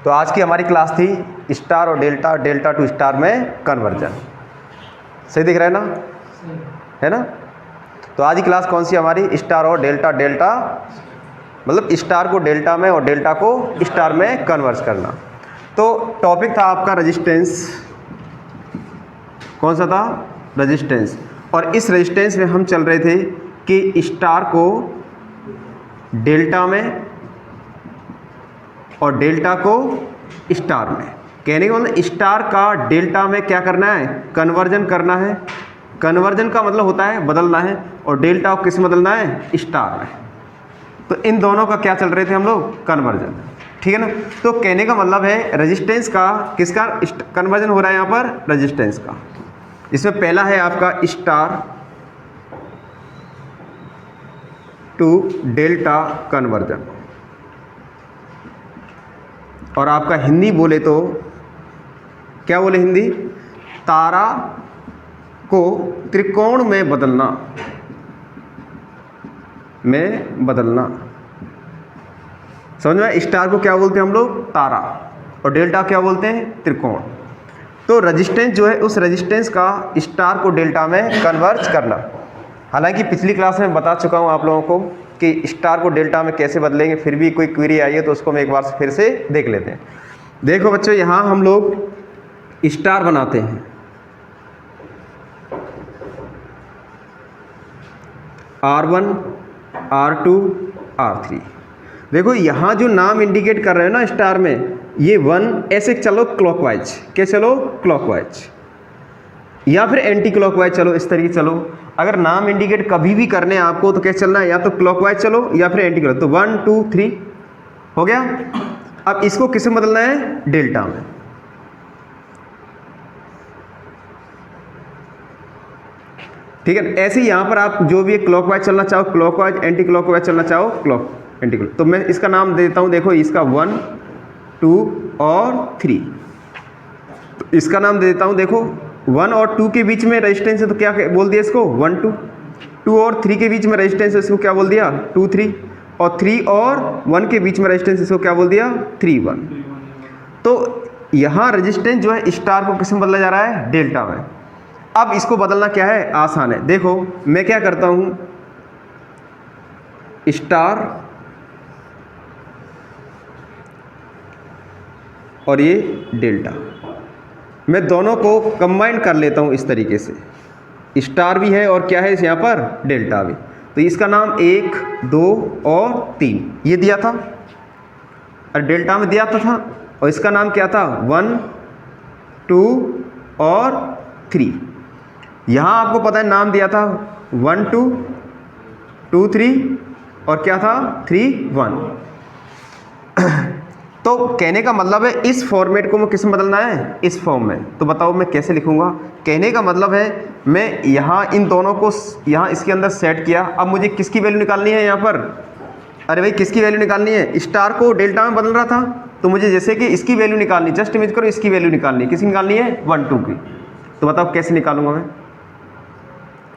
तो आज की हमारी क्लास थी स्टार और डेल्टा टू स्टार में कन्वर्जन। सही दिख रहा है ना, है ना। तो आज की क्लास कौन सी हमारी, स्टार और डेल्टा मतलब स्टार को डेल्टा में और डेल्टा को स्टार में कन्वर्ट करना। तो टॉपिक था आपका रेजिस्टेंस। कौन सा था? रेजिस्टेंस। और इस रेजिस्टेंस में हम चल रहे थे कि स्टार को डेल्टा में और डेल्टा को स्टार में, कहने का मतलब स्टार का डेल्टा में क्या करना है, कन्वर्जन करना है। कन्वर्जन का मतलब होता है बदलना है, और डेल्टा को किस में बदलना है, स्टार में। तो इन दोनों का क्या चल रहे थे हम लोग, कन्वर्जन। ठीक है ना। तो कहने का मतलब है रेजिस्टेंस का किसका कन्वर्जन हो रहा है यहाँ पर, रेजिस्टेंस का। इसमें पहला है आपका स्टार टू डेल्टा कन्वर्जन, और आपका हिंदी बोले तो क्या बोले हिंदी, तारा को त्रिकोण में बदलना, समझ में। स्टार को क्या बोलते हैं हम लोग, तारा, और डेल्टा क्या बोलते हैं, त्रिकोण। तो रेजिस्टेंस जो है, उस रेजिस्टेंस का स्टार को डेल्टा में कन्वर्ज करना। हालांकि पिछली क्लास में बता चुका हूं आप लोगों को कि स्टार को डेल्टा में कैसे बदलेंगे, फिर भी कोई क्वेरी आई है तो उसको हम एक बार फिर से देख लेते हैं। देखो बच्चों, यहाँ हम लोग स्टार बनाते हैं, R1 R2 R3। देखो यहाँ जो नाम इंडिकेट कर रहे हैं ना स्टार में, ये 1 ऐसे चलो क्लॉकवाइज, क्या चलो क्लॉकवाइज, या फिर एंटी क्लॉकवाइज चलो, इस तरीके चलो। अगर नाम इंडिकेट कभी भी करने हैं आपको तो कैसे चलना है, या तो क्लॉकवाइज चलो या फिर एंटी क्लॉक। तो 1 2 3 हो गया। अब इसको किस में बदलना है, डेल्टा में। ठीक है। ऐसे ही यहाँ पर आप जो भी क्लॉकवाइज चलना चाहो क्लॉकवाइज, एंटी क्लॉकवाइज चलना चाहो क्लॉक एंटी क्लॉक। तो मैं इसका नाम दे देता हूँ, देखो इसका 1 2 और 3। तो इसका नाम दे देता हूँ, देखो 1 और 2 के बीच में रेजिस्टेंस है तो क्या बोल दिया इसको, 1 2। 2 और 3 के बीच में रेजिस्टेंस है, इसको क्या बोल दिया, 2 3। और 3 और 1 के बीच में रेजिस्टेंस, इसको क्या बोल दिया, 3 1। तो यहाँ रेजिस्टेंस जो है स्टार को किस में बदला जा रहा है, डेल्टा में। अब इसको बदलना क्या है, आसान है। देखो मैं क्या करता हूँ, स्टार और ये डेल्टा, मैं दोनों को कंबाइन कर लेता हूँ इस तरीके से। स्टार भी है और क्या है यहाँ पर, डेल्टा भी। तो इसका नाम 1 2 और 3 ये दिया था, और डेल्टा में दिया था। और इसका नाम क्या था, 1 2 और 3। यहाँ आपको पता है नाम दिया था 1 2 2 3 और क्या था, 3 1। तो कहने का मतलब है इस फॉर्मेट को मैं किस में बदलना है, इस फॉर्म में। तो बताओ मैं कैसे लिखूंगा। कहने का मतलब है मैं यहाँ इन दोनों को यहाँ इसके अंदर सेट किया। अब मुझे किसकी वैल्यू निकालनी है यहाँ पर, अरे भाई किसकी वैल्यू निकालनी है, स्टार को डेल्टा में बदल रहा था तो मुझे जैसे कि इसकी वैल्यू निकालनी, जस्ट इमेज करो इसकी वैल्यू निकालनी। किसकी निकालनी है, 1 2 की। तो बताओ कैसे निकालूंगा मैं,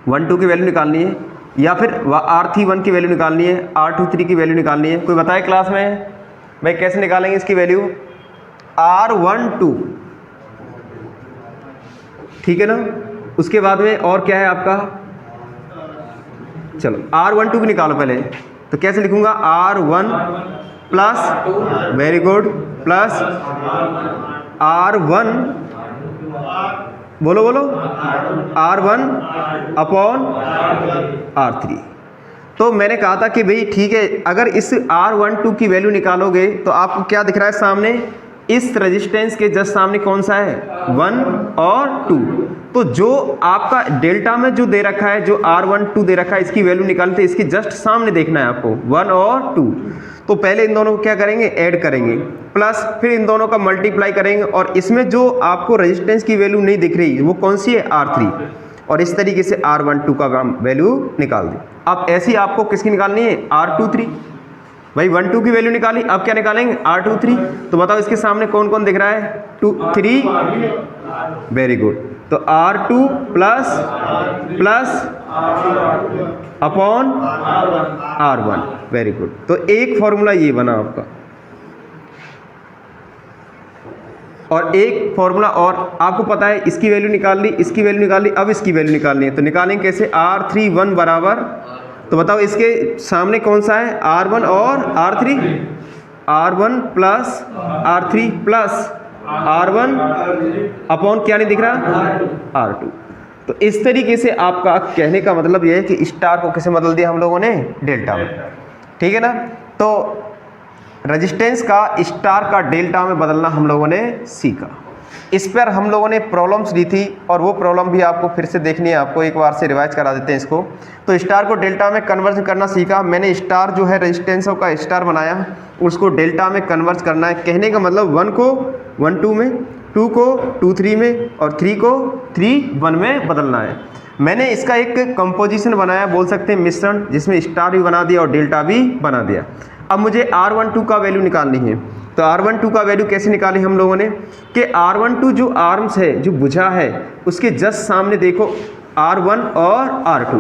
1 2 की वैल्यू निकालनी है, या फिर R3 1 की वैल्यू निकालनी है, R2 3 की वैल्यू निकालनी है। कोई बताए क्लास में भाई कैसे निकालेंगे इसकी वैल्यू, R1 2, ठीक है ना। उसके बाद में और क्या है आपका, चलो R1 2 की निकालो पहले। तो कैसे लिखूंगा, R1 plus, very good, plus R1, बोलो R1 अपॉन R3। तो मैंने कहा था कि भाई ठीक है, अगर इस R1 2 की वैल्यू निकालोगे तो आपको क्या दिख रहा है सामने, इस रेजिस्टेंस के जस्ट सामने कौन सा है, 1 और 2। तो जो आपका डेल्टा में जो दे रखा है, जो R1 2 दे रखा है, इसकी वैल्यू निकालनी थी, इसकी जस्ट सामने देखना है आपको 1 और 2। तो पहले इन दोनों को क्या करेंगे, ऐड करेंगे, प्लस फिर इन दोनों का मल्टीप्लाई करेंगे, और इसमें जो आपको रेजिस्टेंस की वैल्यू नहीं दिख रही वो कौन सी है, R3, और इस तरीके से R1 2 का वैल्यू निकाल दी। अब ऐसी आपको किसकी निकालनी है, R2 3। भाई 1 2 की वैल्यू निकाली, अब क्या निकालेंगे, R2 3। तो बताओ इसके सामने कौन कौन दिख रहा है, 2 3, वेरी गुड। तो R2 plus upon R1, very good. तो एक फॉर्मूला ये बना आपका। और एक फॉर्मूला और आपको पता है, इसकी वैल्यू निकाल ली, इसकी वैल्यू निकाल ली, अब इसकी वैल्यू निकालनी है। तो निकालेंगे कैसे? R31 बराबर, तो बताओ इसके सामने कौन सा है? R1 और R3, R1 plus R3 plus R1 upon क्या नहीं दिख रहा? R2। तो इस तरीके से आपका कहने का मतलब यह है कि स्टार को किसे बदल दिया हम लोगों ने? डेल्टा में। ठीक है ना? तो रेजिस्टेंस का स्टार का डेल्टा में बदलना हम लोगों ने सीखा। इस पर हम लोगों ने प्रॉब्लम्स दी थी और वो प्रॉब्लम भी आपको फिर से देखनी है, आपको एक बार से रिवाइज करा देते हैं इसको। तो स्टार को डेल्टा में कन्वर्ट करना सीखा मैंने। स्टार जो है रेजिस्टेंसों का स्टार बनाया, उसको डेल्टा में कन्वर्ट करना है। कहने का मतलब 1 को 1 2 में, 2 को 2 3 में और 3 को 3 1 में बदलना है। मैंने इसका एक कंपोजिशन बनाया, बोल सकते हैं मिश्रण, जिसमें स्टार भी बना दिया और डेल्टा भी बना दिया। अब मुझे R12 का वैल्यू निकालनी है। तो R12 का वैल्यू कैसे निकाली हम लोगों ने कि R12 जो आर्म्स है, जो भुजा है, उसके जस्ट सामने देखो R1 और R2।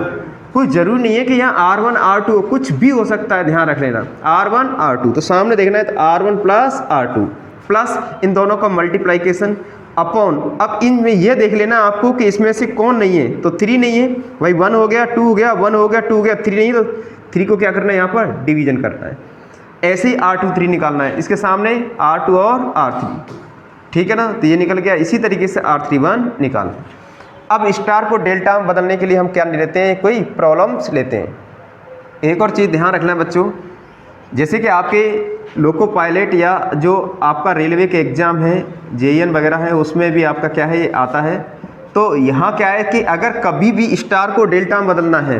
कोई ज़रूरी नहीं है कि यहाँ R1 R2 कुछ भी हो सकता है, ध्यान रख लेना। R1 R2 तो सामने देखना है, तो R1 प्लस R2 प्लस इन दोनों का मल्टीप्लाइकेशन अपॉन, अब इनमें यह देख लेना आपको कि इसमें से कौन नहीं है। तो 3 नहीं है भाई, 1 हो गया, 2 हो गया, 1 हो गया, 2 हो गया, 3 नहीं, तो 3 को क्या करना है? यहाँ पर डिवीजन करना है। ऐसे ही R2 3 निकालना है, इसके सामने R2 और R3। ठीक है ना? तो ये निकल गया। इसी तरीके से R31 निकालना। अब स्टार को डेल्टा में बदलने के लिए हम क्या लेते हैं? कोई प्रॉब्लम्स लेते हैं। एक और चीज़ ध्यान रखना है बच्चों, जैसे कि आपके लोको पायलट या जो आपका रेलवे के एग्ज़ाम है, JEN वगैरह है, उसमें भी आपका क्या है, ये आता है। तो यहाँ क्या है कि अगर कभी भी स्टार को डेल्टा में बदलना है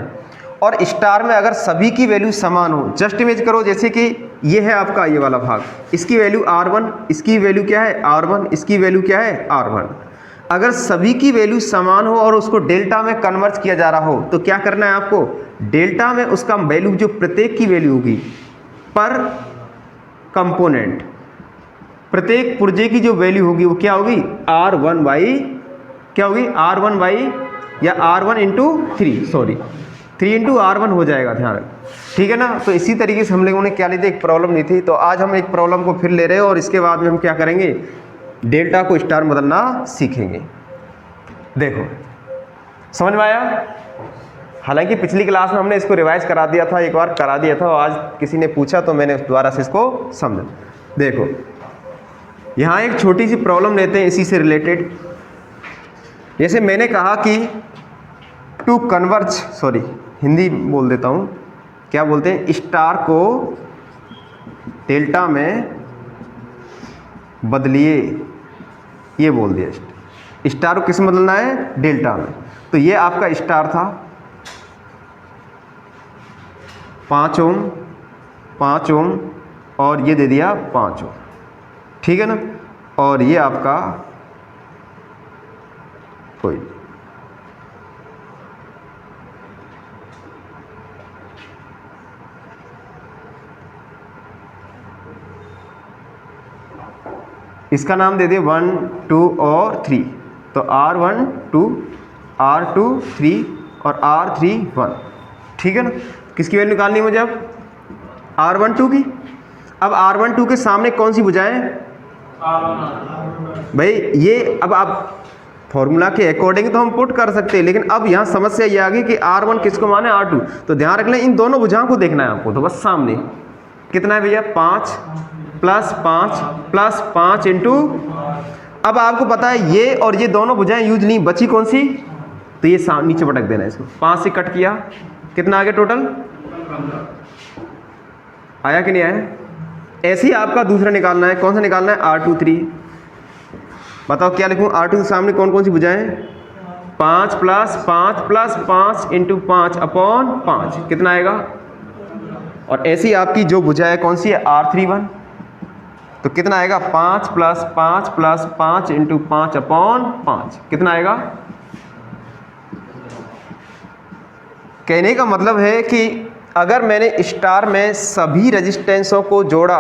और स्टार में अगर सभी की वैल्यू समान हो, जस्ट इमेज करो जैसे कि ये है आपका ये वाला भाग, इसकी वैल्यू R1, इसकी वैल्यू क्या है? R1, इसकी वैल्यू क्या है? R1। अगर सभी की वैल्यू समान हो और उसको डेल्टा में कन्वर्ट किया जा रहा हो, तो क्या करना है आपको? डेल्टा में उसका वैल्यू, जो प्रत्येक की वैल्यू होगी पर कंपोनेंट, प्रत्येक पुर्जे की जो वैल्यू होगी वो क्या होगी? R1 बाई क्या होगी? R1 बाई या R1 into 3, sorry 3 into R1 हो जाएगा, ध्यान रख। ठीक है ना? तो इसी तरीके से हम लोगों ने क्या ली थी? एक प्रॉब्लम ली थी। तो आज हम एक प्रॉब्लम को फिर ले रहे हैं और इसके बाद में हम क्या करेंगे? डेल्टा को स्टार बदलना सीखेंगे। देखो समझ में आया? हालांकि पिछली क्लास में हमने इसको रिवाइज करा दिया था, एक बार करा दिया था, और आज किसी ने पूछा तो मैंने दोबारा से इसको समझा। देखो यहाँ एक छोटी सी प्रॉब्लम लेते हैं इसी से रिलेटेड। जैसे मैंने कहा कि टू कन्वर्ज, सॉरी हिंदी बोल देता हूँ, क्या बोलते हैं? स्टार को डेल्टा में बदलिए, ये बोल दिया। स्टार को किस में बदलना है? डेल्टा में। तो ये आपका स्टार था 5 ओम, 5 ओम, और ये दे दिया 5 ओम। ठीक है ना? और ये आपका कोई, इसका नाम दे दिए 1 2 और 3। तो R1 2, R2 3 और R3 1। ठीक है ना? किसकी वैल्यू निकालनी है मुझे अब? R12 की। अब R12 के सामने कौन सी भुजाएं? भाई ये अब आप फॉर्मूला के अकॉर्डिंग तो हम पुट कर सकते हैं, लेकिन अब यहाँ समस्या ये आ गई कि R1 किसको माने? R2। तो ध्यान रख लें, इन दोनों भुजाओं को देखना है आपको। तो बस सामने कितना है भैया? 5 प्लस 5 प्लस 5 इंटू, अब आपको पता है ये और ये दोनों भुजाएं यूज नहीं, बची कौन सी? तो ये नीचे पटक देना है इसको। 5 से कट किया, कितना आ गया टोटल? आया कि नहीं आया? ऐसे ही आपका दूसरा निकालना है। कौन सा निकालना है? R2 3। बताओ क्या लिखूं? R2 के सामने कौन कौन सी भुजाएं? 5 प्लस 5 प्लस 5 इंटू 5 अपॉन 5, कितना आएगा? और ऐसी आपकी जो भुजा है कौन सी है? R31। तो कितना आएगा? 5 प्लस 5 प्लस 5 इंटू 5 अपॉन 5, कितना आएगा? कहने का मतलब है कि अगर मैंने स्टार में सभी रेजिस्टेंसों को जोड़ा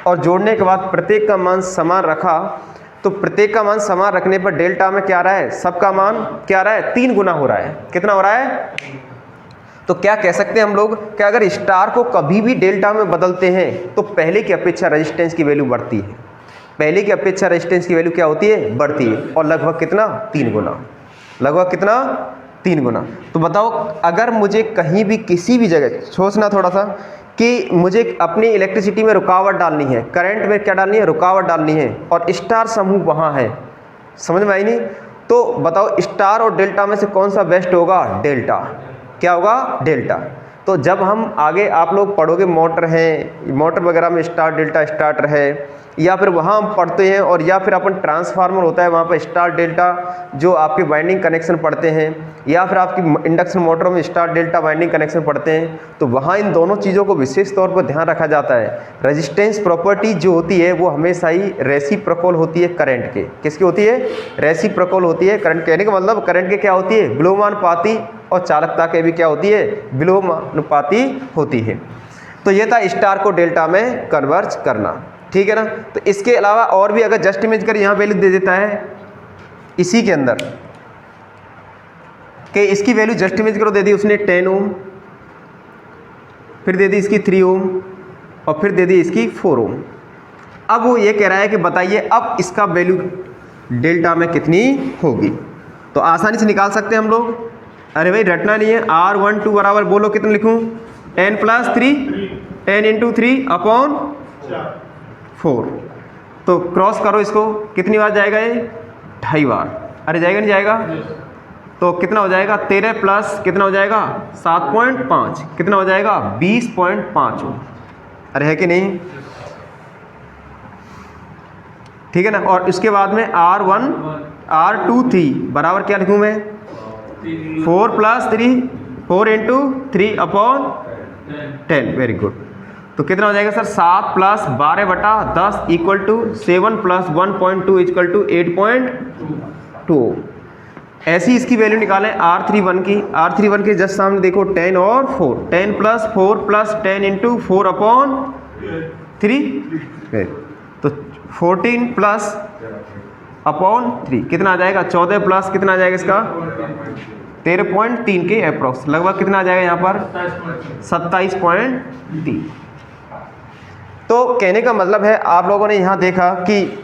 और जोड़ने के बाद प्रत्येक का मान समान रखा, तो प्रत्येक का मान समान रखने पर डेल्टा में क्या रहा है? सबका मान क्या रहा है? 3 गुना हो रहा है। कितना हो रहा है? तो क्या कह सकते हैं हम लोग कि अगर स्टार को कभी भी डेल्टा में बदलते हैं तो पहले की अपेक्षा रेजिस्टेंस की वैल्यू बढ़ती है। पहले की अपेक्षा रेजिस्टेंस की वैल्यू क्या होती है, बढ़ती है, और लगभग कितना, 3 गुना, लगभग कितना, 3 गुना। तो बताओ अगर मुझे कहीं भी किसी भी जगह, सोचना थोड़ा सा, कि मुझे अपनी इलेक्ट्रिसिटी में रुकावट डालनी है, करंट में क्या डालनी है, रुकावट डालनी है, और स्टार समूह वहाँ है, समझ में आई नहीं? तो बताओ स्टार और डेल्टा में से कौन सा बेस्ट होगा, डेल्टा। क्या होगा, डेल्टा। तो जब हम आगे आप लोग पढ़ोगे मोटर हैं, मोटर वगैरह में स्टार डेल्टा स्टार्टर है, या फिर वहाँ हम पढ़ते हैं, और या फिर अपन ट्रांसफार्मर होता है वहाँ पर स्टार डेल्टा जो आपके वाइंडिंग कनेक्शन पढ़ते हैं, या फिर आपकी इंडक्शन मोटरों में स्टार डेल्टा वाइंडिंग कनेक्शन पढ़ते हैं, तो वहाँ इन दोनों चीज़ों को विशेष तौर पर ध्यान रखा जाता है। रेजिस्टेंस प्रॉपर्टी जो होती है वो हमेशा ही रेसिप्रोकल होती है करंट के। किसकी होती है, रेसिप्रोकल होती है करंट। कहने का मतलब करंट के क्या होती है, विलोमानुपाती, और चालकता के भी क्या होती है, विलोमानुपाती होती है। तो ये था स्टार को डेल्टा में कन्वर्ज करना, ठीक है ना। तो इसके अलावा और भी अगर जस्ट इमेज कर यहाँ वैल्यू दे देता है इसी के अंदर, कि इसकी वैल्यू जस्ट इमेज करो दे दी उसने 10 ओम, फिर दे दी इसकी 3 ओम, और फिर दे दी इसकी 4 ओम। अब वो ये कह रहा है कि बताइए अब इसका वैल्यू डेल्टा में कितनी होगी। तो आसानी से निकाल सकते हैं हम लोग। अरे भाई रटना नहीं है, R12 बराबर बोलो कितना लिखूं, 10 + 3, 10 × 3 अपॉन 4। तो क्रॉस करो इसको, कितनी बार जाएगा ये, 2.5 बार। अरे जाएगा नहीं जाएगा, तो कितना हो जाएगा, 13 प्लस कितना हो जाएगा, 7.5, कितना हो जाएगा, 20.5 ओम। अरे है कि नहीं, ठीक है ना। और इसके बाद में R23 बराबर क्या लिखूँ मैं, 4 + 3, 4 × 3 अपॉन 10। Very good. तो कितना हो जाएगा सर, 7 + 12/10 = 7 + 1.2 = 8.2। ऐसी इसकी वैल्यू निकालें R31 की। R31 के जस्ट सामने देखो 10 और 4, 10 + 4 + 10 × 4 अपॉन 3। तो 14 प्लस अपॉन 3 कितना आ जाएगा, 14 प्लस कितना आ जाएगा इसका, 13.3 के अप्रॉक्स, लगभग कितना आ जाएगा यहाँ पर, 27.3। तो कहने का मतलब है आप लोगों ने यहाँ देखा कि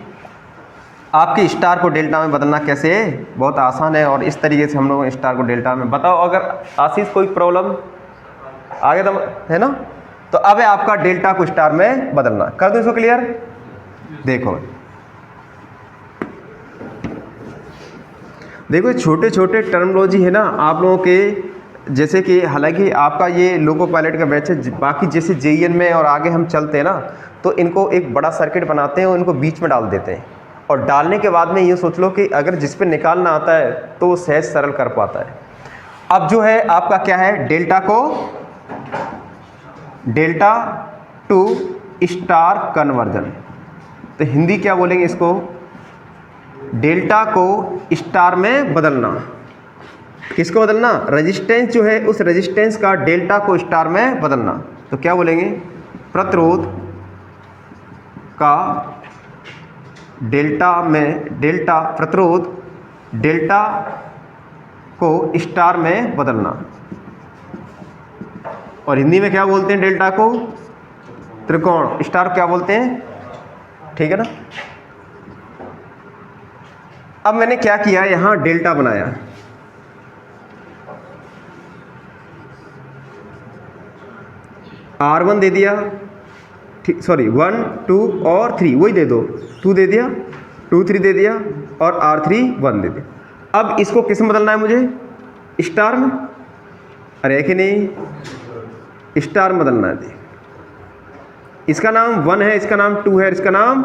आपकी स्टार को डेल्टा में बदलना कैसे है, बहुत आसान है। और इस तरीके से हम लोग स्टार को डेल्टा में, बताओ अगर आशीष कोई प्रॉब्लम आगे तो है ना। तो अब है आपका डेल्टा को स्टार में बदलना, कर दो इसको क्लियर। देखो देखो छोटे छोटे टर्मिनोलॉजी है ना आप लोगों के, जैसे कि हालांकि आपका ये लोको पायलट का बैच है, बाकी जैसे JEN में और आगे हम चलते हैं ना, तो इनको एक बड़ा सर्किट बनाते हैं और इनको बीच में डाल देते हैं, और डालने के बाद में ये सोच लो कि अगर जिस पे निकालना आता है तो वो सहज सरल कर पाता है। अब जो है आपका क्या है, डेल्टा को डेल्टा टू स्टार कन्वर्जन, तो हिंदी क्या बोलेंगे इसको, डेल्टा को स्टार में बदलना। किसको बदलना, रेजिस्टेंस जो है उस रेजिस्टेंस का डेल्टा को स्टार में बदलना। तो क्या बोलेंगे, प्रतिरोध का डेल्टा में, डेल्टा प्रतिरोध डेल्टा को स्टार में बदलना। और हिंदी में क्या बोलते हैं डेल्टा को, त्रिकोण, स्टार क्या बोलते हैं, ठीक है ना। अब मैंने क्या किया, यहां डेल्टा बनाया, R1 दे दिया, ठीक, सॉरी 1 2 और 3 वही दे दो, 2 दे दिया, 2 3 दे दिया, और R3 1 दे दिया। अब इसको किस में बदलना है मुझे, स्टार में। अरे है कि नहीं, स्टार में बदलना है। इसका नाम 1 है, इसका नाम 2 है, इसका नाम,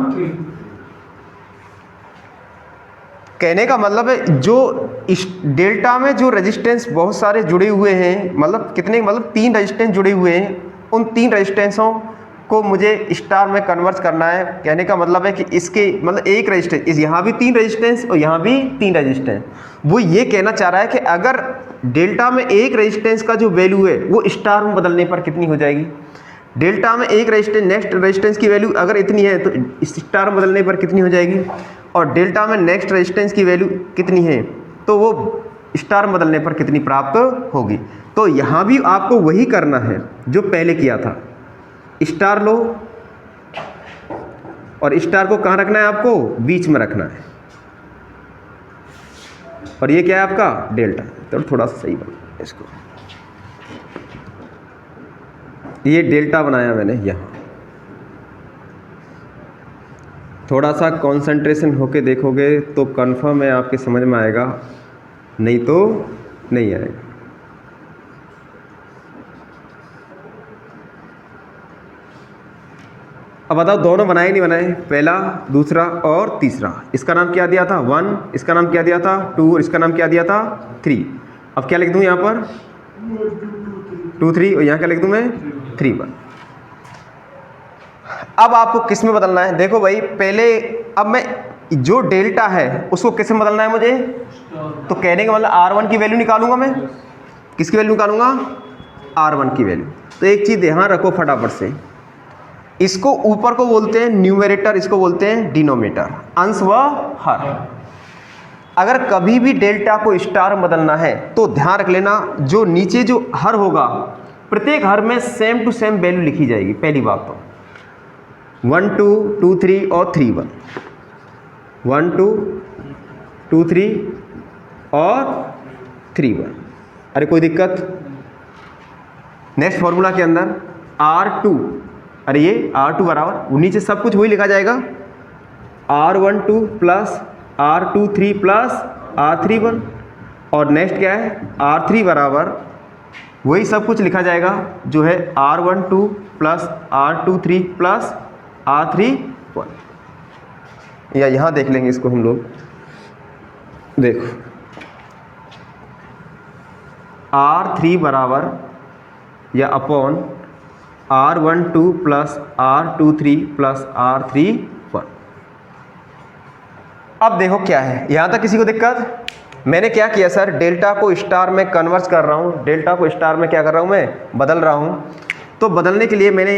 कहने का मतलब है जो इस डेल्टा में जो रेजिस्टेंस बहुत सारे जुड़े हुए हैं, मतलब कितने, मतलब 3 रेजिस्टेंस जुड़े हुए हैं, उन 3 रेजिस्टेंसों को मुझे स्टार में कन्वर्ट करना है। कहने का मतलब है कि इसके मतलब एक रेजिस्टेंस, इस यहाँ भी 3 रेजिस्टेंस और यहाँ भी 3 रेजिस्टेंस। वो ये कहना चाह रहा है कि अगर डेल्टा में एक रेजिस्टेंस का जो वैल्यू है वो स्टार में बदलने पर कितनी हो जाएगी, डेल्टा में एक रेजिस्टेंस, नेक्स्ट रेजिस्टेंस की वैल्यू अगर इतनी है तो स्टार में बदलने पर कितनी हो जाएगी, और डेल्टा में नेक्स्ट रेजिस्टेंस की वैल्यू कितनी है तो वो स्टार में बदलने पर कितनी प्राप्त होगी। तो यहाँ भी आपको वही करना है जो पहले किया था, स्टार लो, और स्टार को कहाँ रखना है आपको? बीच में रखना है। और ये क्या है आपका? डेल्टा। तो थोड़ा सा सही बना इसको, ये डेल्टा बनाया मैंने यहाँ। थोड़ा सा कंसंट्रेशन होके देखोगे तो कंफर्म है आपके समझ में आएगा, नहीं तो नहीं आएगा। अब बताओ दोनों बनाए नहीं बनाए? पहला, दूसरा और तीसरा। इसका नाम क्या दिया था? 1, इसका नाम क्या दिया था? 2, और इसका नाम क्या दिया था? 3। अब क्या लिख दूँ यहाँ पर? 2 3, और यहाँ क्या लिख दूँ मैं? 3 1। अब आपको किस में बदलना है? देखो भाई, पहले अब मैं जो डेल्टा है उसको किस में बदलना है मुझे? तो कहने का मतलब R1 की वैल्यू निकालूंगा मैं। किसकी वैल्यू निकालूंगा? R1 की वैल्यू। तो एक चीज़ ध्यान रखो फटाफट से, इसको ऊपर को बोलते हैं न्यूमरेटर, इसको बोलते हैं डिनोमिनेटर, अंश व हर। अगर कभी भी डेल्टा को स्टार में बदलना है तो ध्यान रख लेना, जो नीचे जो हर होगा प्रत्येक हर में सेम टू सेम वैल्यू लिखी जाएगी। पहली बात तो 1 2 2 3 और 3 1, 1 2 2 3 और 3 1। अरे कोई दिक्कत? नेक्स्ट फॉर्मूला के अंदर R2, अरे ये R2 बराबर नीचे सब कुछ वही लिखा जाएगा, R12 plus R23 plus R31। और नेक्स्ट क्या है? R3 बराबर वही सब कुछ लिखा जाएगा जो है R12 plus R23 plus R31। या यहाँ देख लेंगे इसको हम लोग, देखो R3 बराबर या upon R12 plus R23 plus R31। अब देखो क्या है, यहाँ तक किसी को दिक्कत? मैंने क्या किया सर, डेल्टा को स्टार में कन्वर्ट कर रहा हूँ, डेल्टा को स्टार में क्या कर रहा हूँ मैं? बदल रहा हूँ। तो बदलने के लिए मैंने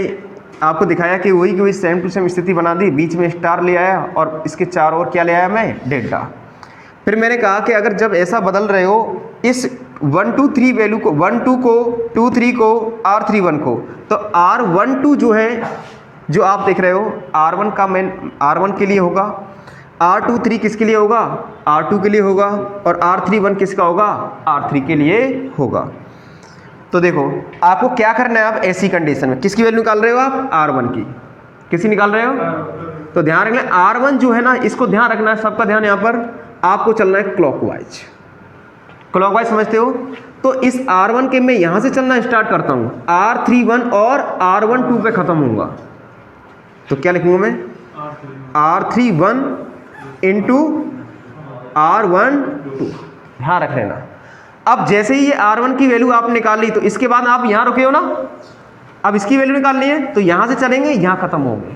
आपको दिखाया कि वही की वही सेम टू सेम स्थिति बना दी, बीच में स्टार ले आया और इसके चारों ओर क्या ले आया मैं? डेल्टा। फिर मैंने कहा कि अगर जब ऐसा बदल रहे हो, इस 1 2 3 वैल्यू को, 1 2 को, 2 3 को, R31 को, तो R12 जो है, जो आप देख रहे हो R1 का मेन R1 के लिए होगा, R23 किसके लिए होगा? R2 के लिए होगा, और R31 किसका होगा? R3 के लिए होगा। तो देखो आपको क्या करना है, आप ऐसी कंडीशन में किसकी वैल्यू निकाल रहे हो? आप R1 की। किसकी निकाल रहे हो? तो ध्यान रखना R1 जो है ना, इसको ध्यान रखना है, सबका ध्यान यहाँ पर, आपको चलना है क्लॉकवाइज। क्लॉकवाइज समझते हो? तो इस R1 के मैं यहाँ से चलना स्टार्ट करता हूँ, R31 और R12 पे खत्म होऊंगा। तो क्या लिखूंगा मैं? R31 into R12। ध्यान रख लेना। अब जैसे ही ये R1 की वैल्यू आप निकाल ली, तो इसके बाद आप यहाँ रुके हो ना, अब इसकी वैल्यू निकालनी है, तो यहाँ से चलेंगे, यहाँ खत्म होंगे।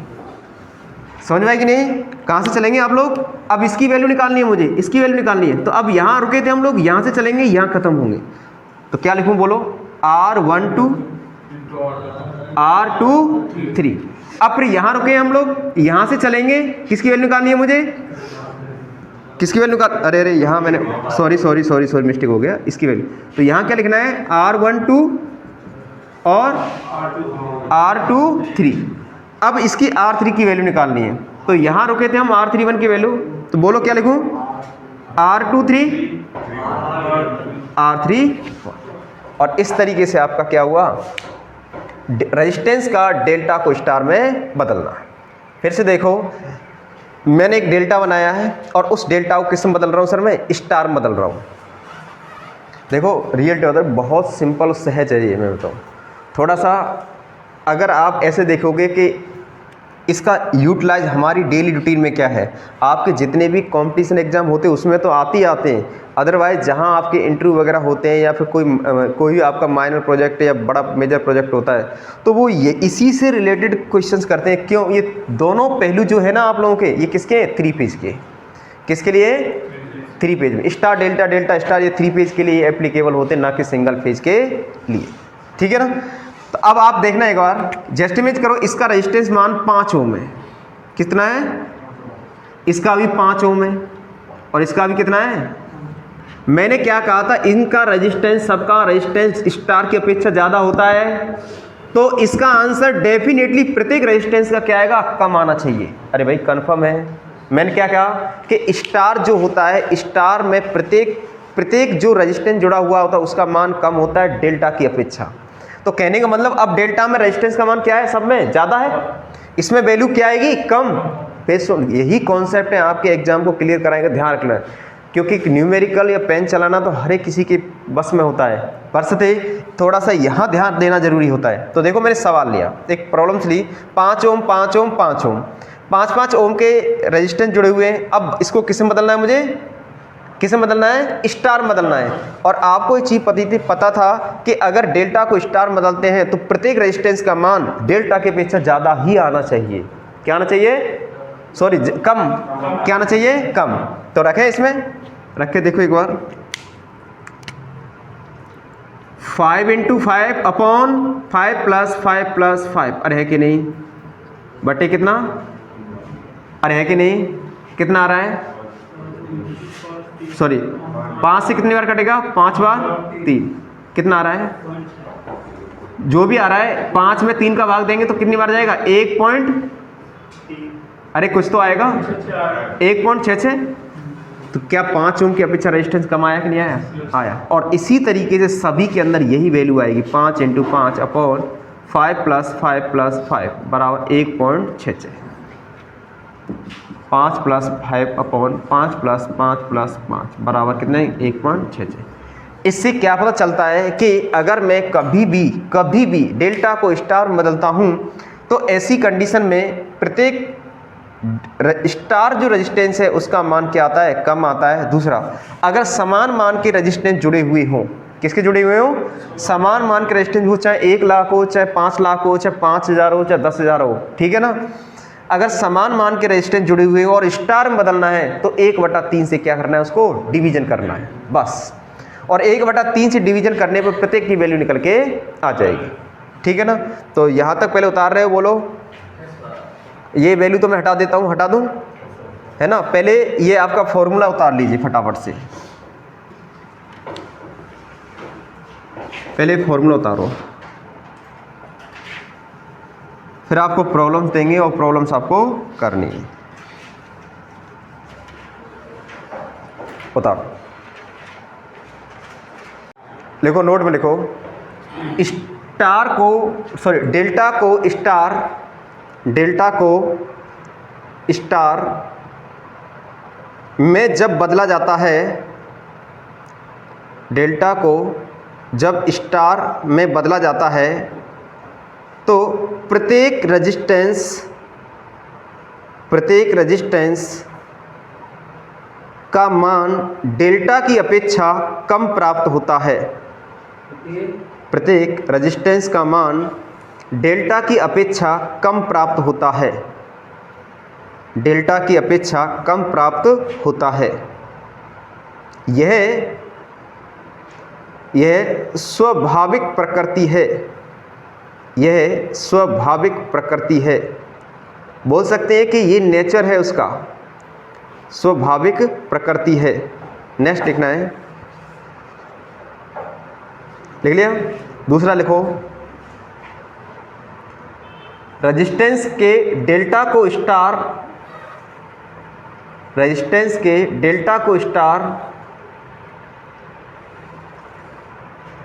समझ में आए कि नहीं? कहाँ से चलेंगे आप लोग? अब इसकी वैल्यू निकालनी है मुझे, इसकी वैल्यू निकालनी है, तो अब यहाँ रुके थे हम लोग, यहाँ से चलेंगे, यहाँ खत्म होंगे। तो क्या लिखूँ बोलो? R12 R23। अब फिर यहाँ रुके हम लोग, यहाँ से चलेंगे, किसकी वैल्यू निकालनी है मुझे? किसकी वैल्यू निकाल, अरे यहाँ मैंने सॉरी मिस्टेक हो गया, इसकी वैल्यू। तो यहाँ क्या लिखना है? R12 और R23। अब इसकी R3 की वैल्यू निकालनी है, तो यहाँ रुके थे हम R31 की वैल्यू, तो बोलो क्या लिखूँ? R23 R3। और इस तरीके से आपका क्या हुआ? रेजिस्टेंस का डेल्टा को स्टार में बदलना। फिर से देखो, मैंने एक डेल्टा बनाया है और उस डेल्टा को किस में बदल रहा हूँ सर? मैं स्टार में बदल रहा हूँ। देखो रियल होता है, बहुत सिंपल और सहज है ये, मैं बताऊँ। थोड़ा सा अगर आप ऐसे देखोगे कि इसका यूटिलाइज हमारी डेली रूटीन में क्या है, आपके जितने भी कंपटीशन एग्जाम होते हैं उसमें तो आते ही आते हैं, अदरवाइज जहाँ आपके इंटरव्यू वगैरह होते हैं या फिर कोई भी आपका माइनर प्रोजेक्ट या बड़ा मेजर प्रोजेक्ट होता है, तो वो ये इसी से रिलेटेड क्वेश्चंस करते हैं। क्यों? ये दोनों पहलू जो है ना आप लोगों के, ये किसके? 3 पेज के। किसके लिए? 3 पेज में। स्टार डेल्टा डेल्टा स्टार, ये 3 पेज के लिए एप्लीकेबल होते हैं, ना कि सिंगल पेज के लिए। ठीक है ना? तो अब आप देखना एक बार, जस्ट इमेज करो, इसका रेजिस्टेंस मान 5 ओम है। कितना है? इसका भी 5 ओम है और इसका भी कितना है? मैंने क्या कहा था? इनका रेजिस्टेंस, सबका रेजिस्टेंस स्टार की अपेक्षा ज़्यादा होता है। तो इसका आंसर डेफिनेटली प्रत्येक रेजिस्टेंस का क्या आएगा, कम आना चाहिए। अरे भाई कंफर्म है। मैंने क्या कहा कि स्टार जो होता है, स्टार में प्रत्येक जो रेजिस्टेंस जुड़ा हुआ होता है उसका मान कम होता है डेल्टा की अपेक्षा। तो कहने का मतलब अब डेल्टा में रेजिस्टेंस का मान क्या है, सब में ज़्यादा है, इसमें वैल्यू क्या आएगी, कम। यही कॉन्सेप्ट है, आपके एग्जाम को क्लियर कराएंगे, ध्यान रखना है, क्योंकि न्यूमेरिकल या पेन चलाना तो हर एक किसी के बस में होता है, परसते थोड़ा सा यहाँ ध्यान देना जरूरी होता है। तो देखो मैंने सवाल लिया, एक प्रॉब्लम्स ली, 5 ओम 5 ओम 5 ओम, 5 ओम के रेजिस्टेंस जुड़े हुए हैं। अब इसको किस में बदलना है, मुझे किसे बदलना है, स्टार बदलना है। और आपको एक चीज़ पता था कि अगर डेल्टा को स्टार बदलते हैं तो प्रत्येक रेजिस्टेंस का मान डेल्टा के अपेक्षा ज़्यादा ही आना चाहिए। क्या आना चाहिए, सॉरी कम, क्या आना चाहिए, कम। तो रखें, इसमें रख के देखो एक बार, 5 × 5 अपॉन 5 + 5 + 5, अरे है कि नहीं, बटे कितना, अरे है कि नहीं, कितना आ रहा है, सॉरी 5 से कितनी बार कटेगा, 5 बार 3, कितना आ रहा है, जो भी आ रहा है 5 में 3 का भाग देंगे तो कितनी बार जाएगा, 1 पॉइंट, अरे कुछ तो आएगा, 1.66। तो क्या 5 ओम की अपेक्षा रेजिस्टेंस कम आया कि नहीं आया, आया। और इसी तरीके से सभी के अंदर यही वैल्यू आएगी, 5 × 5 अपॉन 5 + 5 + 5 बराबर 1.66, 5 + 5 अपॉन 5 + 5 + 5 बराबर कितने, 1.66। इससे क्या पता चलता है कि अगर मैं कभी भी डेल्टा को स्टार में बदलता हूं तो ऐसी कंडीशन में प्रत्येक स्टार जो रेजिस्टेंस है उसका मान क्या आता है, कम आता है। दूसरा, अगर समान मान के रेजिस्टेंस जुड़े हुए हों, किसके जुड़े हुए हों, समान मान के रेजिस्टेंस हो, चाहे 1 लाख हो, चाहे 5 लाख हो, चाहे 5000 हो, चाहे 10,000 हो, ठीक है ना। अगर समान मान के रेजिस्टेंस जुड़े हुए हो और स्टार में बदलना है तो 1/3 से क्या करना है, उसको डिवीजन करना है बस। और 1/3 से डिवीजन करने पर प्रत्येक की वैल्यू निकल के आ जाएगी, ठीक है ना। तो यहाँ तक पहले उतार रहे हो, बोलो। ये वैल्यू तो मैं हटा देता हूँ, हटा दूँ, है ना। पहले ये आपका फॉर्मूला उतार लीजिए फटाफट से, पहले फॉर्मूला उतारो, फिर आपको प्रॉब्लम्स देंगे और प्रॉब्लम्स आपको करनी है। उतारो, लिखो, नोट में लिखो, स्टार को, सॉरी डेल्टा को स्टार में जब बदला जाता है, डेल्टा को जब स्टार में बदला जाता है तो प्रत्येक रेजिस्टेंस का मान डेल्टा की अपेक्षा कम प्राप्त होता है। प्रत्येक रेजिस्टेंस का मान डेल्टा की अपेक्षा कम प्राप्त होता है, डेल्टा की अपेक्षा कम प्राप्त होता है। यह स्वाभाविक प्रकृति है, यह स्वाभाविक प्रकृति है, बोल सकते हैं कि ये नेचर है उसका, स्वाभाविक प्रकृति है। नेक्स्ट लिखना है, लिख लिया। दूसरा लिखो, रेजिस्टेंस के डेल्टा को स्टार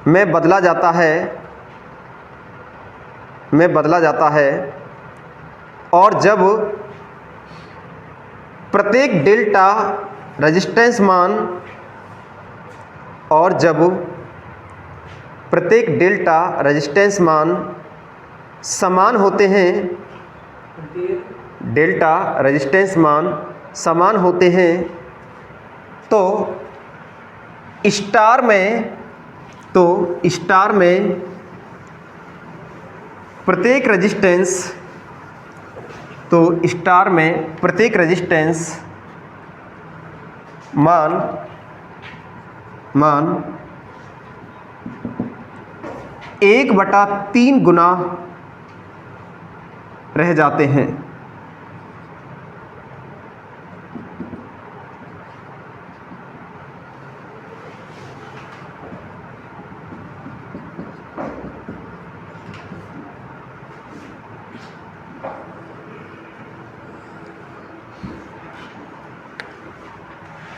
में बदला जाता है और जब प्रत्येक डेल्टा रेजिस्टेंस मान समान होते हैं, डेल्टा रेजिस्टेंस मान समान होते हैं तो स्टार में प्रत्येक रेजिस्टेंस मान 1/3 गुना रह जाते हैं।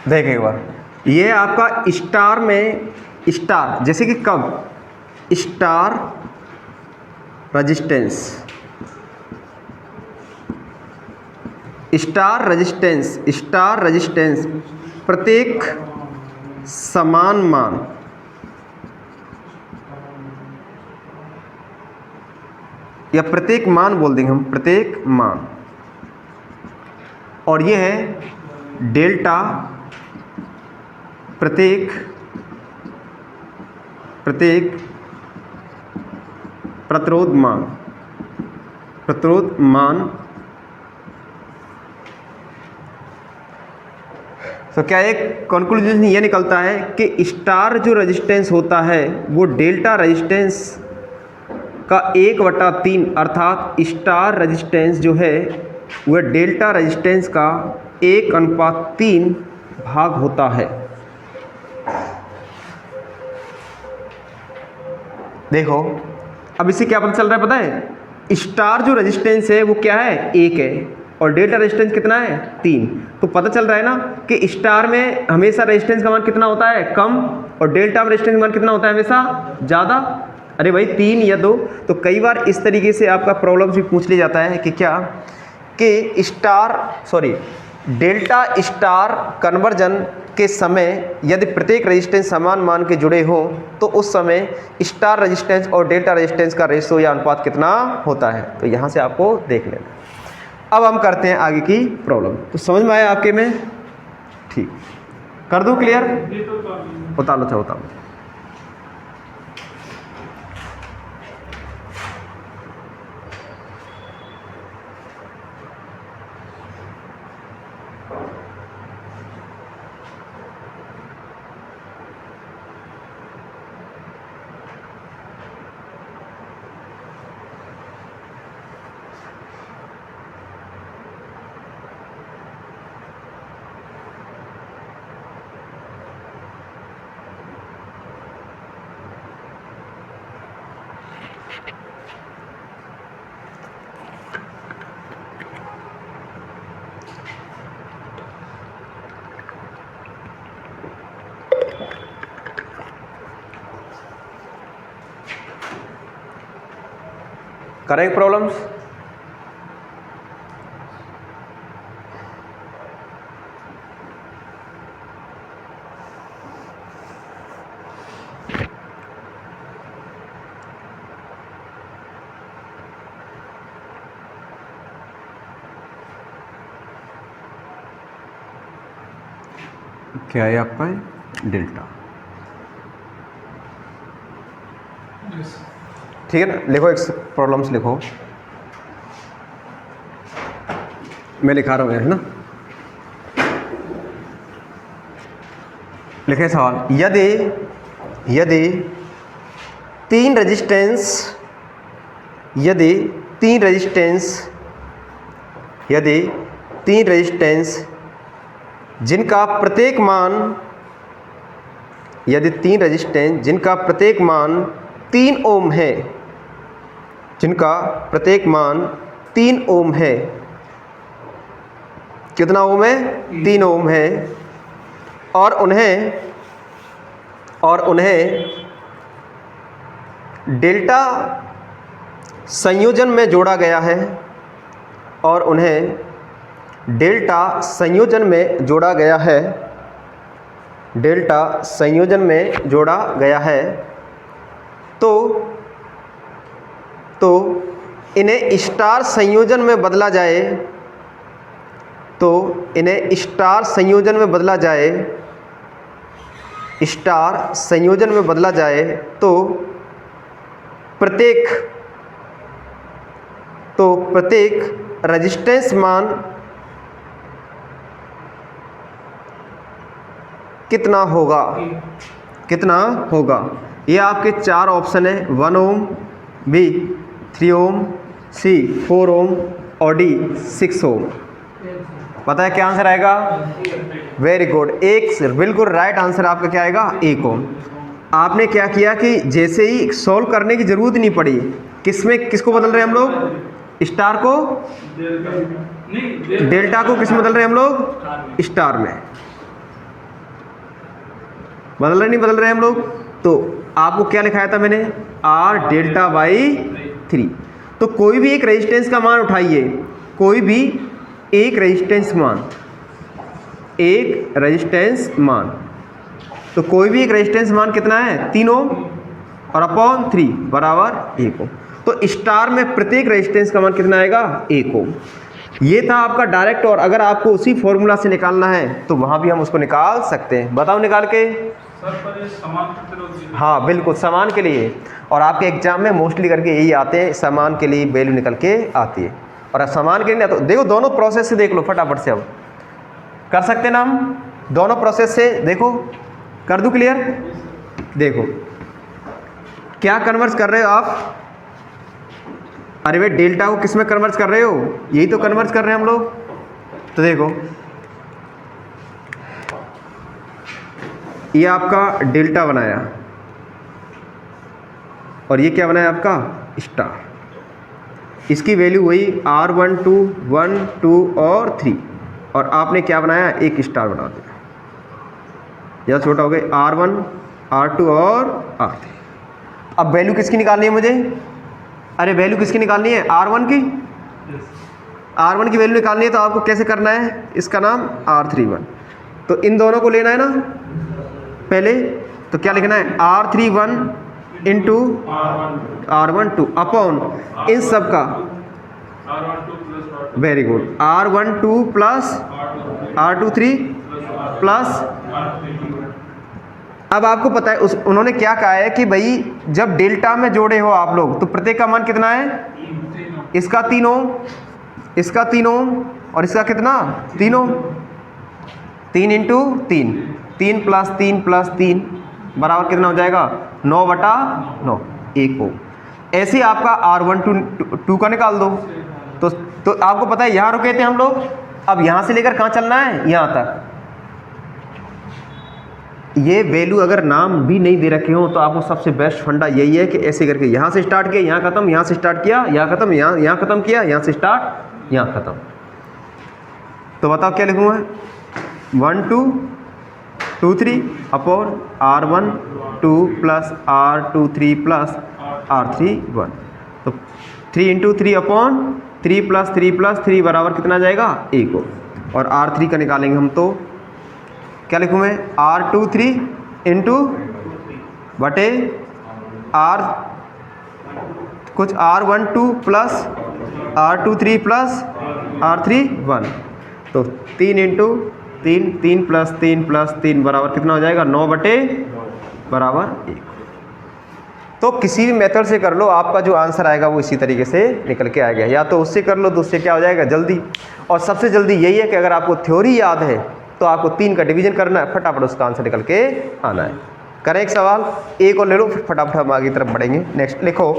देखें एक बार, ये आपका स्टार में स्टार, जैसे कि कब star resistance, star resistance, star resistance प्रत्येक समान मान, या प्रत्येक मान बोल देंगे हम, प्रत्येक मान, और ये है डेल्टा प्रत्येक प्रतिरोध मान, प्रतिरोध मान। तो क्या एक कंक्लूजन ये निकलता है कि स्टार जो रेजिस्टेंस होता है वो डेल्टा रेजिस्टेंस का 1/3, अर्थात स्टार रेजिस्टेंस जो है वह डेल्टा रेजिस्टेंस का 1/3 भाग होता है। देखो अब इससे क्या पता चल रहा है, पता है स्टार जो रेजिस्टेंस है वो क्या है 1 है और डेल्टा रेजिस्टेंस कितना है 3। तो पता चल रहा है ना कि स्टार में हमेशा रेजिस्टेंस का मान कितना होता है कम, और डेल्टा में रेजिस्टेंस का मान कितना होता है हमेशा ज़्यादा। अरे भाई 3 या 2। तो कई बार इस तरीके से आपका प्रॉब्लम्स भी पूछ लिया जाता है कि क्या कि डेल्टा स्टार कन्वर्जन के समय यदि प्रत्येक रेजिस्टेंस समान मान के जुड़े हों तो उस समय स्टार रेजिस्टेंस और डेल्टा रेजिस्टेंस का रेशो या अनुपात कितना होता है। तो यहाँ से आपको देख लेना। अब हम करते हैं आगे की प्रॉब्लम। तो समझ में आया आपके में? ठीक, कर दूं क्लियर? उतार लो, अच्छा उतार लो। करें प्रॉब्लम्स? क्या है आपका डेल्टा, ठीक है ना? लिखो एक प्रॉब्लम्स लिखो, मैं लिखा रहा हूँ है ना। लिखे सवाल, यदि तीन रेजिस्टेंस जिनका प्रत्येक मान 3 ओम है, जिनका प्रत्येक मान 3 ओम है, कितना ओम है 3 ओम है, और उन्हें डेल्टा संयोजन में जोड़ा गया है, डेल्टा संयोजन में जोड़ा गया है, तो इन्हें स्टार संयोजन में बदला जाए, तो प्रत्येक रेजिस्टेंस मान कितना होगा। ये आपके 4 ऑप्शन है, 1 ओम, बी 3 ओम, सी 4 ओम और डी 6 ओम। पता है क्या आंसर आएगा? वेरी गुड, एक बिल्कुल राइट आंसर आपका क्या आएगा 1 ओम। आपने क्या किया कि जैसे ही सॉल्व करने की जरूरत नहीं पड़ी, किसको बदल रहे हैं हम लोग? स्टार को, डेल्टा को किस में बदल रहे हैं हम लोग? स्टार में। बदल रहे नहीं बदल रहे हम लोग? तो आपको क्या लिखाया था मैंने? R delta by 3। तो कोई भी एक रेजिस्टेंस का मान उठाइए, कोई भी एक रेजिस्टेंस मान, एक रेजिस्टेंस मान, तो कोई भी एक रेजिस्टेंस मान कितना है? 3 ओम और अपॉन 3 बराबर 1 ओम। तो स्टार में प्रत्येक रेजिस्टेंस का मान कितना आएगा? 1 ओम। ये था आपका डायरेक्ट, और अगर आपको उसी फॉर्मूला से निकालना है तो वहाँ भी हम उसको निकाल सकते हैं। बताओ निकाल के। सर पर ये समान प्रतिरोध। हाँ बिल्कुल, समान के लिए। और आपके एग्जाम में मोस्टली करके यही आते हैं, समान के लिए वैल्यू निकल के आती है। और अब समान के लिए ना, तो देखो दोनों प्रोसेस से देख लो फटाफट से, अब कर सकते ना हम दोनों प्रोसेस से। देखो कर दूं क्लियर? देखो क्या कन्वर्स कर रहे हो आप? अरे भाई डेल्टा को किस में कन्वर्स कर रहे हो? यही तो कन्वर्स कर रहे हैं हम लोग। तो देखो ये आपका डेल्टा बनाया और ये क्या बनाया आपका? स्टार। इसकी वैल्यू हुई R1 2 1 2 और 3, और आपने क्या बनाया? एक स्टार बना दिया। या छोटा हो गया R1 R2 और R3। अब वैल्यू किसकी निकालनी है मुझे? अरे वैल्यू किसकी निकालनी है? R1 की। R1 की वैल्यू निकालनी है तो आपको कैसे करना है? इसका नाम R31। तो इन दोनों को लेना है ना पहले, तो क्या लिखना है? R31 इंटू R12 अपॉन इन सब का, very good, R12 plus R23 plus. अब आपको पता है उन्होंने क्या कहा है कि भाई जब डेल्टा में जोड़े हो आप लोग तो प्रत्येक का मान कितना है? इसका 3 ओम, इसका 3 ओम और इसका कितना? 3 ओम। 3 इंटू 3, 3 प्लस 3 प्लस 3 बराबर कितना हो जाएगा? 9/9, 1 ओम। ऐसे आपका R12 का निकाल दो। तो आपको पता है यहाँ रुके थे हम लोग, अब यहाँ से लेकर कहाँ चलना है? यहाँ तक। ये वैल्यू अगर नाम भी नहीं दे रखे हो तो आपको सबसे बेस्ट फंडा यही है कि ऐसे करके यहाँ से स्टार्ट किया, यहाँ खत्म, यहाँ से स्टार्ट किया, यहाँ खत्म, यहाँ खत्म किया, यहाँ से स्टार्ट, यहाँ खत्म। तो बताओ क्या लिखूँ मैं? 1 2 2 3 upon R1 2 plus R23 plus R31। तो 3 इंटू 3 अपॉन 3 प्लस 3 बराबर कितना जाएगा? 1 और R3 का निकालेंगे हम तो क्या लिखूँ मैं? R23 इंटू बटे R कुछ R12 plus R23 plus R31। तो 3 इंटू 3, 3 प्लस 3 बराबर कितना हो जाएगा? 9/1। तो किसी भी मेथड से कर लो, आपका जो आंसर आएगा वो इसी तरीके से निकल के आएगा। या तो उससे कर लो तो उससे क्या हो जाएगा? जल्दी। और सबसे जल्दी यही है कि अगर आपको थ्योरी याद है तो आपको 3 का डिवीजन करना है, फटाफट उसका आंसर निकल के आना है। करें एक सवाल, एक और ले लो, फिर फटाफट हम आगे की तरफ बढ़ेंगे। नेक्स्ट लिखो,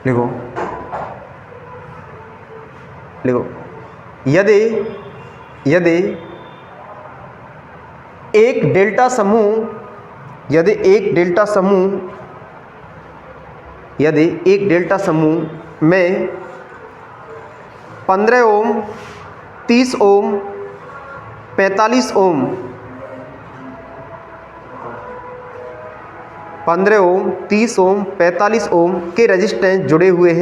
लिखो लिखो यदि एक डेल्टा समूह में 15 ओम 30 ओम 45 ओम 15 ओम 30 ओम 45 ओम के रेजिस्टेंस जुड़े हुए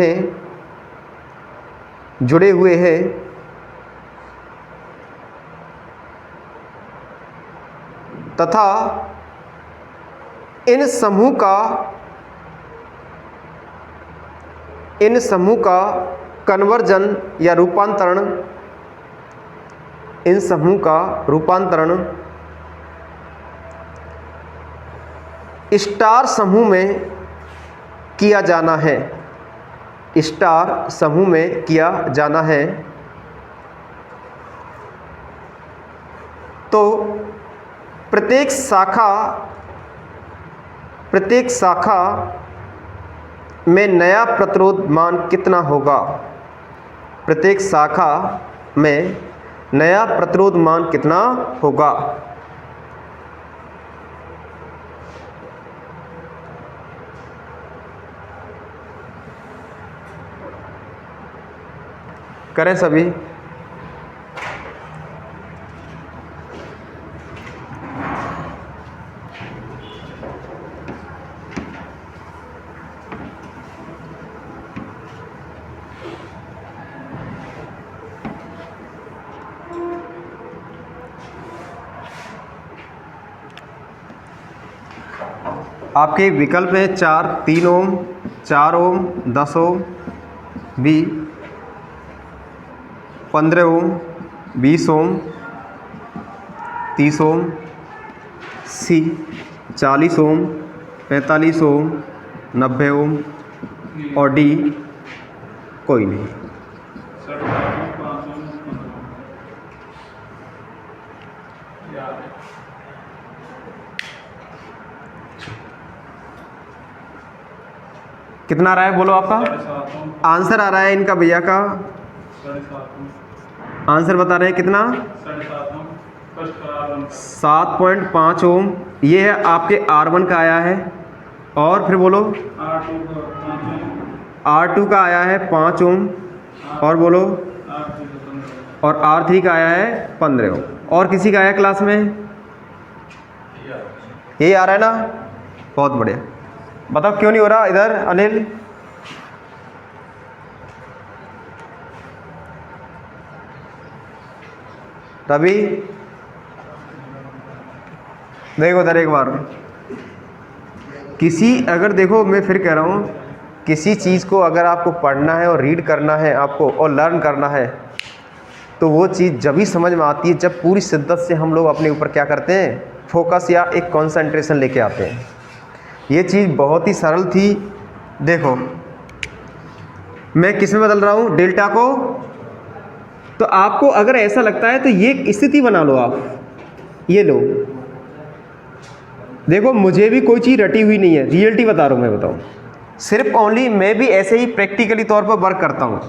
हैं तथा इन समूह का कन्वर्जन या रूपांतरण स्टार समूह में किया जाना है तो प्रत्येक शाखा में नया प्रतिरोध मान कितना होगा? प्रत्येक शाखा में नया प्रतिरोध मान कितना होगा? करें सभी। आपके विकल्प हैं 4, 3 ओम, 4 ओम, 10 ओम, बी 15 ओम, 20 ओम, 30 ओम, सी 40 ओम, 45 ओम, 90 ओम और डी कोई नहीं। 7 ओम, 5 ओम, 15 ओम। याद है। कितना आ रहा है बोलो आपका 7.5 ओम, आंसर आ रहा है इनका भैया का 7.5 ओम, आंसर बता रहे हैं कितना 7.5 ओम, फर्स्ट का R1 का। 7.5 ओम। ये है आपके R1 का आया है और फिर बोलो R2 का 5 ओम, R2 का आया है 5 ओम और बोलो R3 का 15 ओम। और R3 का आया है 15 ओम। और किसी का आया क्लास में यही आ रहा है ना, बहुत बढ़िया। बताओ क्यों नहीं हो रहा इधर अनिल? रवि देखो इधर एक बार, किसी अगर देखो मैं फिर कह रहा हूँ, किसी चीज़ को अगर आपको पढ़ना है और रीड करना है आपको और लर्न करना है तो वो चीज़ जब ही समझ में आती है जब पूरी शिद्दत से हम लोग अपने ऊपर क्या करते हैं, फोकस या एक कंसंट्रेशन लेके आते हैं। ये चीज़ बहुत ही सरल थी। देखो मैं किस में बदल रहा हूँ, डेल्टा को। तो आपको अगर ऐसा लगता है तो ये स्थिति बना लो आप, ये लो। देखो मुझे भी कोई चीज़ रटी हुई नहीं है, रियलिटी बता रहा हूँ मैं, बताऊँ सिर्फ ओनली मैं भी ऐसे ही प्रैक्टिकली तौर पर वर्क करता हूँ।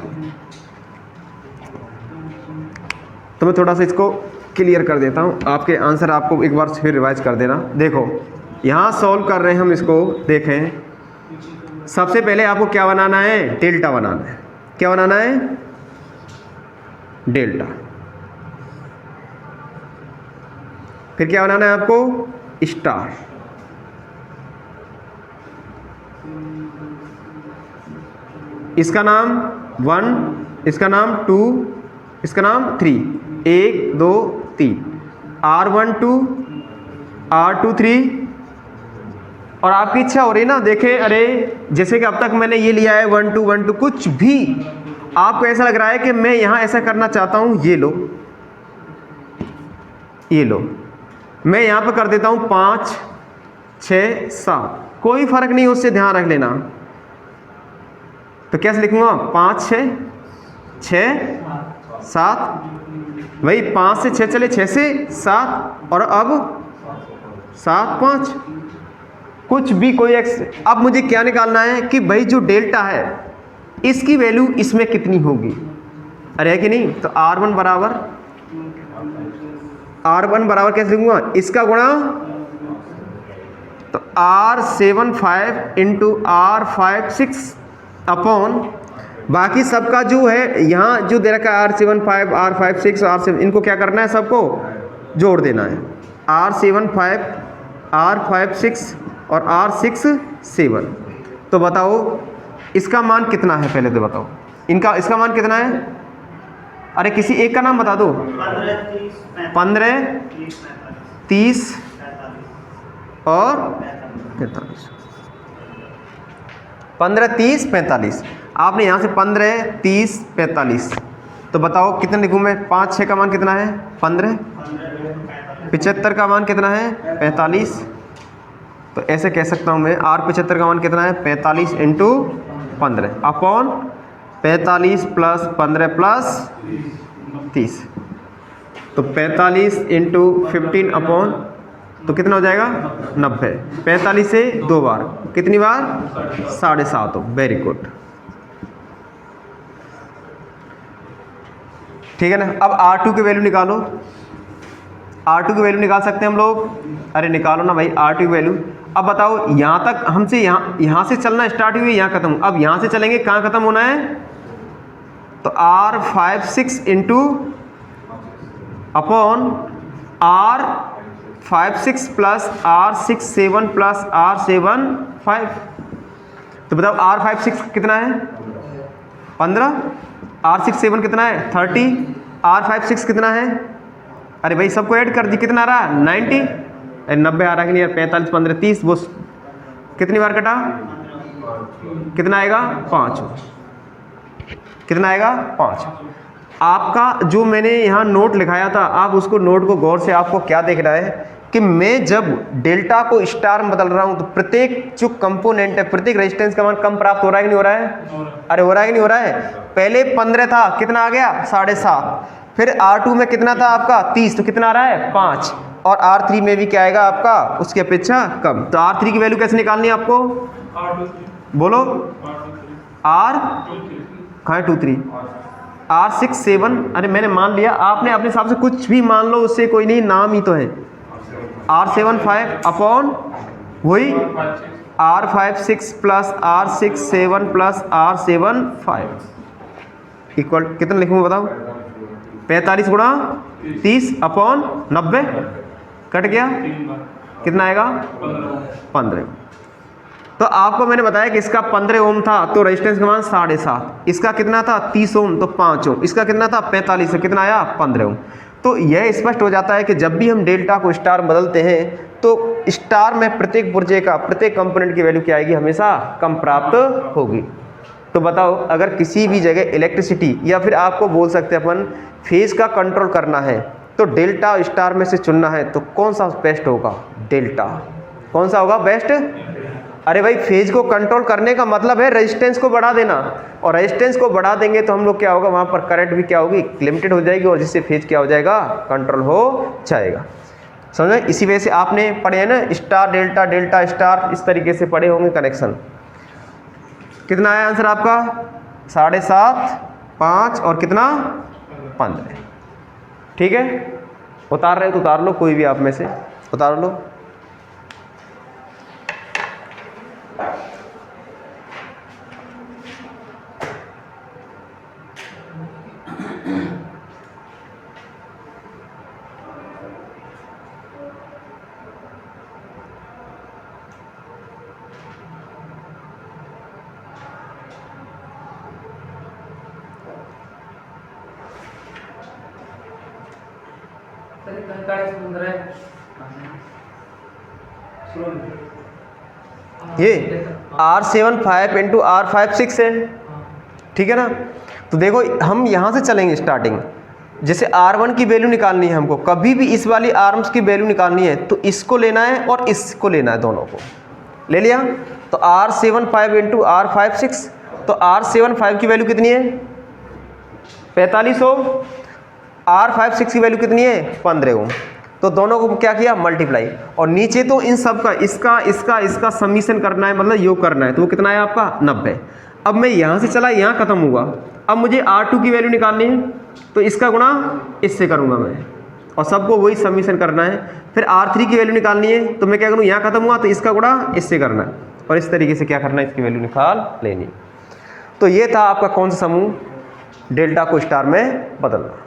तो मैं थोड़ा सा इसको क्लियर कर देता हूँ, आपके आंसर आपको एक बार फिर रिवाइज कर देना। देखो यहाँ सॉल्व कर रहे हैं हम इसको, देखें सबसे पहले आपको क्या बनाना है, डेल्टा बनाना है। क्या बनाना है, डेल्टा। फिर क्या बनाना है आपको, स्टार। इसका नाम 1, इसका नाम 2, इसका नाम 3, 1 2 3, R1 2, R2 3। और आपकी इच्छा हो रही ना, देखें अरे जैसे कि अब तक मैंने ये लिया है 1 2 1 2, कुछ भी आपको ऐसा लग रहा है कि मैं यहाँ ऐसा करना चाहता हूँ, ये लो, ये लो। मैं यहाँ पर कर देता हूँ 5 6 7, कोई फर्क नहीं, उससे ध्यान रख लेना। तो कैसे लिखूँगा, 5 6 6 7, वही 5 से 6 चले, 6 से 7 और अब 7 5, कुछ भी कोई एक्स। अब मुझे क्या निकालना है कि भाई जो डेल्टा है इसकी वैल्यू इसमें कितनी होगी, अरे है कि नहीं। तो R1 बराबर कैसे लिखूँगा, इसका गुणा, तो R75 इंटू R56 अपॉन बाकी सबका जो है यहाँ जो दे रखा है R75 R56 R7, इनको क्या करना है, सबको जोड़ देना है। R75 R56 और R67। तो बताओ इसका मान कितना है, पहले तो बताओ इनका, इसका मान कितना है। अरे किसी एक का नाम बता दो। 15 30 और 45। 15 30 45। आपने यहाँ से 15 30 45, तो बताओ कितने लिखूँ मैं, 5 6 का मान कितना है 15, 75 का मान कितना है 45। तो ऐसे कह सकता हूँ मैं, R75 का मान कितना है 45 इंटू 15 अपॉन 45 प्लस 15 प्लस 30। तो 45 इंटू 15 अपॉन, तो कितना हो जाएगा 90। 45 से 2 बार, कितनी बार 7.5। वेरी गुड, ठीक है ना। अब R2 की वैल्यू निकालो। R2 की वैल्यू निकाल सकते हैं हम लोग, अरे निकालो ना भाई R2 की वैल्यू। अब बताओ यहाँ तक हमसे यहाँ से चलना स्टार्ट हुई, यहाँ खत्म। अब यहाँ से चलेंगे, कहाँ खत्म होना है, तो R56 into upon R56 plus R67 plus R75। तो बताओ R56 कितना है 15, R67 कितना है 30, R56 कितना है, अरे भाई सबको ऐड कर दी, कितना आ रहा है 90। 90 आ रहा है कि नहीं यार, 45 15 30, वो कितनी बार कटा? कितना आएगा? 5। कितना आएगा? 5। आपका जो मैंने यहाँ नोट लिखाया था, आप उसको नोट को गौर से, आपको क्या देख रहा है कि मैं जब डेल्टा को स्टार में बदल रहा हूँ तो प्रत्येक जो कंपोनेंट है, प्रत्येक रेजिस्टेंस का मान कम प्राप्त हो रहा है कि नहीं हो रहा है? अरे हो रहा है कि नहीं हो रहा है? पहले 15 था, कितना आ गया? 7.5। फिर R2 में कितना था आपका? 30, तो कितना आ रहा है? 5। और R3 में भी क्या आएगा आपका? उसकी अपेक्षा कम। तो R3 की वैल्यू कैसे निकालनी है आपको? बोलो। R कहाँ है? 2 3 R6 7। अरे मैंने मान लिया, आपने अपने हिसाब से कुछ भी मान लो, उससे कोई नहीं, नाम ही तो है। R7 5 अपॉन वही R5 6 plus R6 7 plus R7 5 equal कितना लिखूंगा बताओ? 45 गुणा 30 अपॉन 90 कट गया, कितना आएगा? 15। तो आपको मैंने बताया कि इसका 15 ओम था तो रेजिस्टेंस का मान 7.5। इसका कितना था? 30 ओम तो 5 ओम। इसका कितना था? 45, से कितना आया? 15 ओम। तो यह स्पष्ट हो जाता है कि जब भी हम डेल्टा को स्टार बदलते हैं तो स्टार में प्रत्येक पुर्जे का, प्रत्येक कंपोनेंट की वैल्यू क्या आएगी? हमेशा कम प्राप्त होगी। तो बताओ, अगर किसी भी जगह इलेक्ट्रिसिटी या फिर आपको बोल सकते हैं अपन फेज का कंट्रोल करना है तो डेल्टा स्टार में से चुनना है तो कौन सा बेस्ट होगा? डेल्टा। कौन सा होगा बेस्ट? अरे भाई, फेज को कंट्रोल करने का मतलब है रेजिस्टेंस को बढ़ा देना, और रेजिस्टेंस को बढ़ा देंगे तो हम लोग क्या होगा, वहाँ पर करंट भी क्या होगी? लिमिटेड हो जाएगी, और जिससे फेज क्या हो जाएगा? कंट्रोल हो जाएगा। समझे? इसी वजह से आपने पढ़े हैं ना, स्टार डेल्टा, डेल्टा स्टार, इस तरीके से पढ़े होंगे कनेक्शन। कितना आया आंसर आपका? 7.5, 5 और कितना? 15। ठीक है, उतार रहे हो तो उतार लो, कोई भी आप में से उतार लो। ये R7 5 इंटू R5 6 है, ठीक है ना? तो देखो हम यहाँ से चलेंगे स्टार्टिंग। जैसे R1 की वैल्यू निकालनी है हमको, कभी भी इस वाली आर्म्स की वैल्यू निकालनी है तो इसको लेना है और इसको लेना है, दोनों को ले लिया। तो R7 5 इंटू R5 6, तो R7 5 की वैल्यू कितनी है? 45 ओम। R5 6 की वैल्यू कितनी है? 15 ओम। तो दोनों को क्या किया? मल्टीप्लाई। और नीचे तो इन सब का इसका समीशन करना है, मतलब योग करना है, तो वो कितना है आपका? 90। अब मैं यहाँ से चला, यहाँ खत्म हुआ। अब मुझे R2 की वैल्यू निकालनी है तो इसका गुणा इससे करूँगा मैं, और सबको वही समीशन करना है। फिर R3 की वैल्यू निकालनी है तो मैं क्या करूँ? यहाँ खत्म हुआ तो इसका गुणा इससे करना है, और इस तरीके से क्या करना है? इसकी वैल्यू निकाल लेनी। तो ये था आपका कौन सा समूह? डेल्टा को स्टार में बदलना।